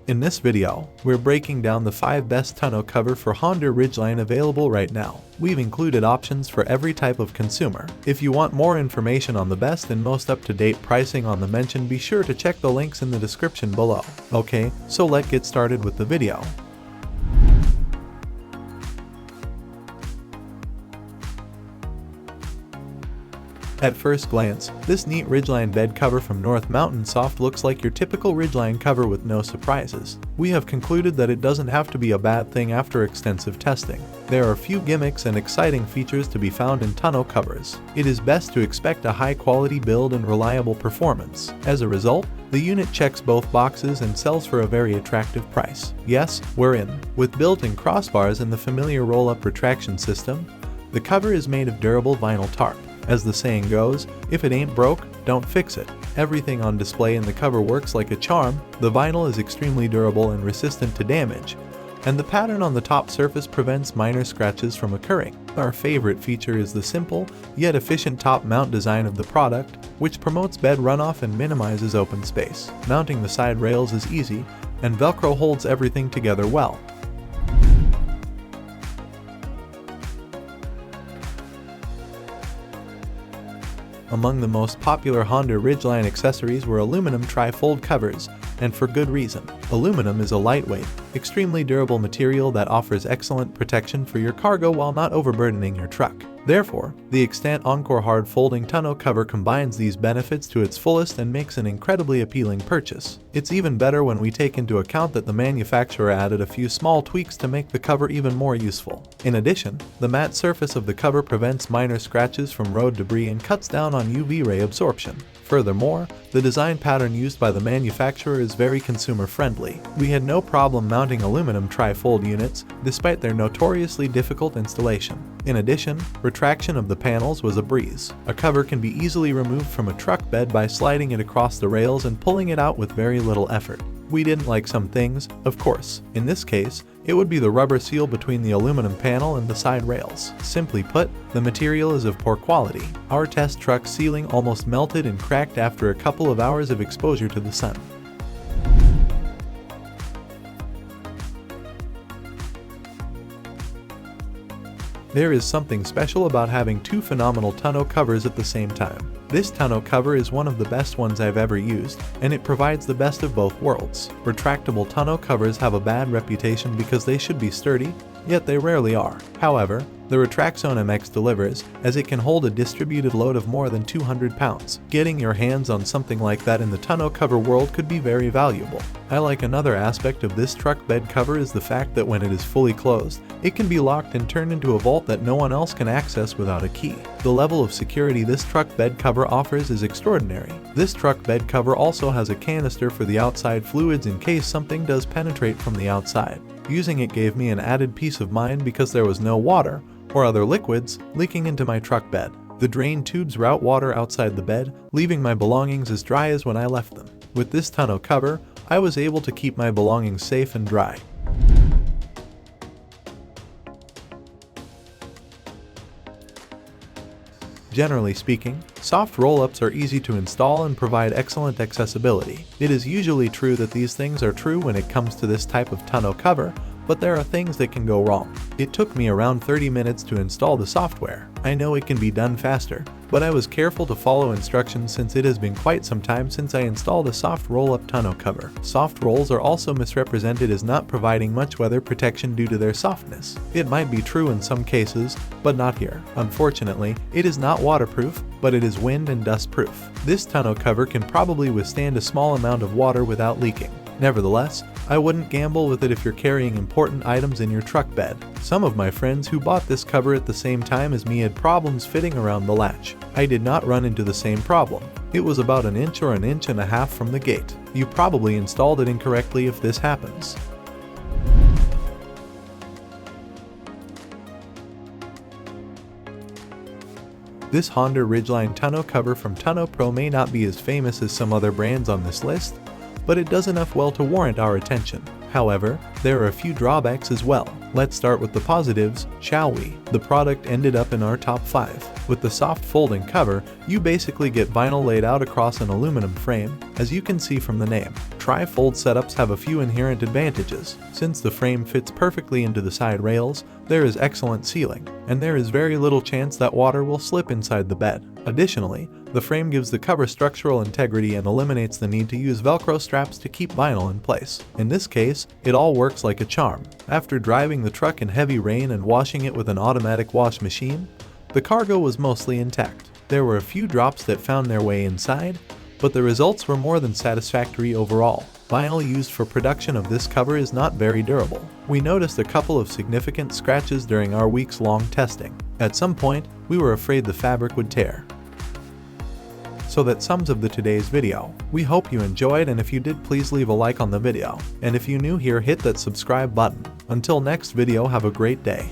In this video, we're breaking down the 5 best tonneau cover for Honda Ridgeline available right now. We've included options for every type of consumer. If you want more information on the best and most up-to-date pricing on the mention, be sure to check the links in the description below. Okay, so let's get started with the video. At first glance, this neat Ridgeline bed cover from North Mountain Soft looks like your typical Ridgeline cover with no surprises. We have concluded that it doesn't have to be a bad thing after extensive testing. There are few gimmicks and exciting features to be found in tonneau covers. It is best to expect a high-quality build and reliable performance. As a result, the unit checks both boxes and sells for a very attractive price. Yes, we're in. With built-in crossbars and the familiar roll-up retraction system, the cover is made of durable vinyl tarp. As the saying goes, if it ain't broke, don't fix it. Everything on display in the cover works like a charm. The vinyl is extremely durable and resistant to damage, and the pattern on the top surface prevents minor scratches from occurring. Our favorite feature is the simple, yet efficient top mount design of the product, which promotes bed runoff and minimizes open space. Mounting the side rails is easy, and Velcro holds everything together well. Among the most popular Honda Ridgeline accessories were aluminum tri-fold covers, and for good reason. Aluminum is a lightweight, extremely durable material that offers excellent protection for your cargo while not overburdening your truck. Therefore, the Extang Encore hard folding tonneau cover combines these benefits to its fullest and makes an incredibly appealing purchase. It's even better when we take into account that the manufacturer added a few small tweaks to make the cover even more useful. In addition, the matte surface of the cover prevents minor scratches from road debris and cuts down on UV ray absorption. Furthermore, the design pattern used by the manufacturer is very consumer-friendly. We had no problem mounting aluminum tri-fold units, despite their notoriously difficult installation. In addition, retraction of the panels was a breeze. A cover can be easily removed from a truck bed by sliding it across the rails and pulling it out with very little effort. We didn't like some things, of course. In this case, it would be the rubber seal between the aluminum panel and the side rails. Simply put, the material is of poor quality. Our test truck ceiling almost melted and cracked after a couple of hours of exposure to the sun. There is something special about having two phenomenal tonneau covers at the same time. This tonneau cover is one of the best ones I've ever used, and it provides the best of both worlds. Retractable tonneau covers have a bad reputation because they should be sturdy, yet they rarely are. However, the RetraxONE MX delivers, as it can hold a distributed load of more than 200 pounds. Getting your hands on something like that in the tonneau cover world could be very valuable. I like another aspect of this truck bed cover is the fact that when it is fully closed, it can be locked and turned into a vault that no one else can access without a key. The level of security this truck bed cover offers is extraordinary. This truck bed cover also has a canister for the outside fluids in case something does penetrate from the outside. Using it gave me an added peace of mind because there was no water or other liquids leaking into my truck bed. The drain tubes route water outside the bed, leaving my belongings as dry as when I left them. With this tonneau cover, I was able to keep my belongings safe and dry. Generally speaking, soft roll-ups are easy to install and provide excellent accessibility. It is usually true that these things are true when it comes to this type of tonneau cover, but there are things that can go wrong. It took me around 30 minutes to install the software. I know it can be done faster, but I was careful to follow instructions since it has been quite some time since I installed a soft roll-up tonneau cover. Soft rolls are also misrepresented as not providing much weather protection due to their softness. It might be true in some cases, but not here. Unfortunately, it is not waterproof, but it is wind and dust proof. This tonneau cover can probably withstand a small amount of water without leaking. Nevertheless, I wouldn't gamble with it if you're carrying important items in your truck bed. Some of my friends who bought this cover at the same time as me had problems fitting around the latch. I did not run into the same problem. It was about an inch or an inch and a half from the gate. You probably installed it incorrectly if this happens. This Honda Ridgeline tonneau cover from Tonno Pro may not be as famous as some other brands on this list, but it does enough well to warrant our attention. However, there are a few drawbacks as well. Let's start with the positives, shall we? The product ended up in our top 5. With the soft folding cover, you basically get vinyl laid out across an aluminum frame, as you can see from the name. Tri-fold setups have a few inherent advantages. Since the frame fits perfectly into the side rails, there is excellent sealing, and there is very little chance that water will slip inside the bed. Additionally, the frame gives the cover structural integrity and eliminates the need to use Velcro straps to keep vinyl in place. In this case, it all works like a charm. After driving the truck in heavy rain and washing it with an automatic wash machine, the cargo was mostly intact. There were a few drops that found their way inside, but the results were more than satisfactory overall. Vinyl used for production of this cover is not very durable. We noticed a couple of significant scratches during our weeks-long testing. At some point, we were afraid the fabric would tear. So that sums up today's video. We hope you enjoyed, and if you did, please leave a like on the video. And if you're new here, hit that subscribe button. Until next video, have a great day.